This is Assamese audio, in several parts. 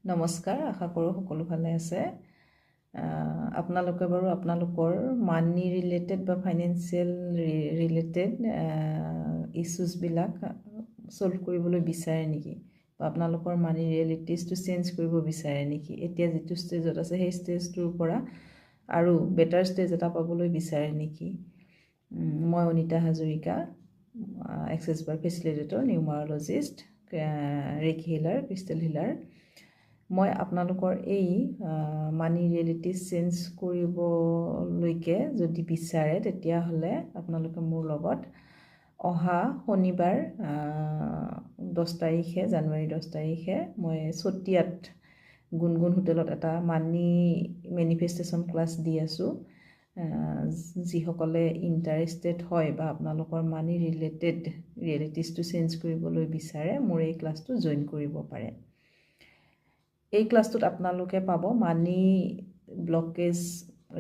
নমস্কাৰ, আশা কৰোঁ সকলো ভালে আছে। আপোনালোকে বাৰু আপোনালোকৰ মানি ৰিলেটেড বা ফাইনেন্সিয়েল ৰিলেটেড ইছ্যুজবিলাক ছল্ভ কৰিবলৈ বিচাৰে নেকি, বা আপোনালোকৰ মানি ৰিয়েলিটিজটো চেঞ্জ কৰিব বিচাৰে নেকি? এতিয়া যিটো ষ্টেজত আছে সেই ষ্টেজটোৰ পৰা আৰু বেটাৰ ষ্টেজ এটা পাবলৈ বিচাৰে নেকি? মই অনিতা হাজৰিকা, এক্সেছ বাৰ ফেচিলিটেটৰ, নিউমাৰলজিষ্ট, ৰেকি হিলাৰ, ক্ৰিষ্টেল হিলাৰ। মই আপোনালোকৰ এই মানি ৰিয়েলিটিজ চেঞ্জ কৰিবলৈকে যদি বিচাৰে তেতিয়াহ'লে আপোনালোকে মোৰ লগত অহা শনিবাৰ 10 তাৰিখে, জানুৱাৰী 10 তাৰিখে মই চতিয়াত গুণগুণ হোটেলত এটা মানি মেনিফেষ্টেশ্যন ক্লাছ দি আছোঁ। যিসকলে ইণ্টাৰেষ্টেড হয় বা আপোনালোকৰ মানি ৰিয়েলিটিজটো চেঞ্জ কৰিবলৈ বিচাৰে মোৰ এই ক্লাছটো জইন কৰিব পাৰে। এই ক্লাছটোত আপোনালোকে পাব মানি ব্লকেজ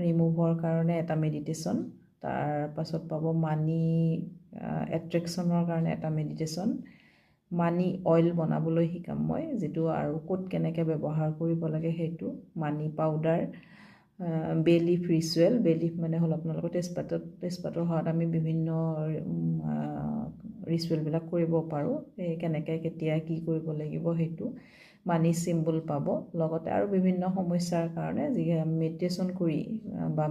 ৰিমুভৰ কাৰণে এটা মেডিটেশ্যন, তাৰ পাছত পাব মানি এট্ৰেকশ্যনৰ কাৰণে এটা মেডিটেশ্যন, মানি অইল বনাবলৈ শিকাম মই, যিটো আৰু ক'ত কেনেকৈ ব্যৱহাৰ কৰিব লাগে সেইটো, money powder, bay leaf ritual. Bay leaf মানে হ'ল আপোনালোকৰ তেজপাতৰ সহায়ত আমি বিভিন্ন ৰিচুৱেলবিলাক কৰিব পাৰোঁ। সেই কেনেকৈ কেতিয়া কি কৰিব লাগিব সেইটো মানি চিম্বল পাব। লগতে আৰু বিভিন্ন সমস্যাৰ কাৰণে যি মেডিটেশ্যন কৰি বা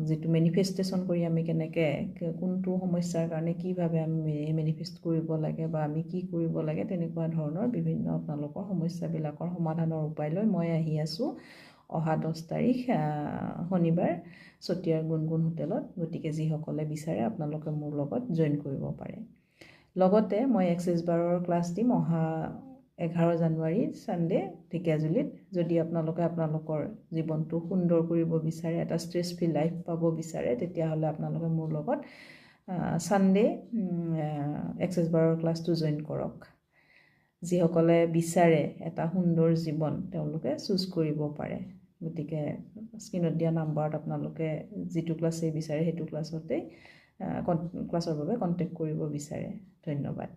যিটো মেনিফেষ্টেশ্যন কৰি আমি কেনেকৈ কোনটো সমস্যাৰ কাৰণে কিভাৱে আমি মেনিফেষ্ট কৰিব লাগে বা আমি কি কৰিব লাগে, তেনেকুৱা ধৰণৰ বিভিন্ন আপোনালোকৰ সমস্যাবিলাকৰ সমাধানৰ উপায় লৈ মই আহি আছোঁ অহা 10 তাৰিখ শনিবাৰ চতিয়াৰ গুণগুণ হোটেলত। গতিকে যিসকলে বিচাৰে আপোনালোকে মোৰ লগত জইন কৰিব পাৰে। লগতে মই এক্সেছ বাৰৰ ক্লাছ দিম অহা 11 জানুৱাৰী ছানডে ঢেকীয়াজুলিত। যদি আপোনালোকে আপোনালোকৰ জীৱনটো সুন্দৰ কৰিব বিচাৰে, এটা ষ্ট্ৰেছ ফ্ৰী লাইফ পাব বিচাৰে, তেতিয়াহ'লে আপোনালোকে মোৰ লগত ছানডে এক্সেছ বাৰৰ ক্লাছটো জইন কৰক। যিসকলে বিচাৰে এটা সুন্দৰ জীৱন তেওঁলোকে চুজ কৰিব পাৰে। গতিকে স্ক্ৰীণত দিয়া নাম্বাৰত আপোনালোকে যিটো ক্লাছেই বিচাৰে সেইটো ক্লাছৰ বাবে কণ্টেক্ট কৰিব বিচাৰে। ধন্যবাদ।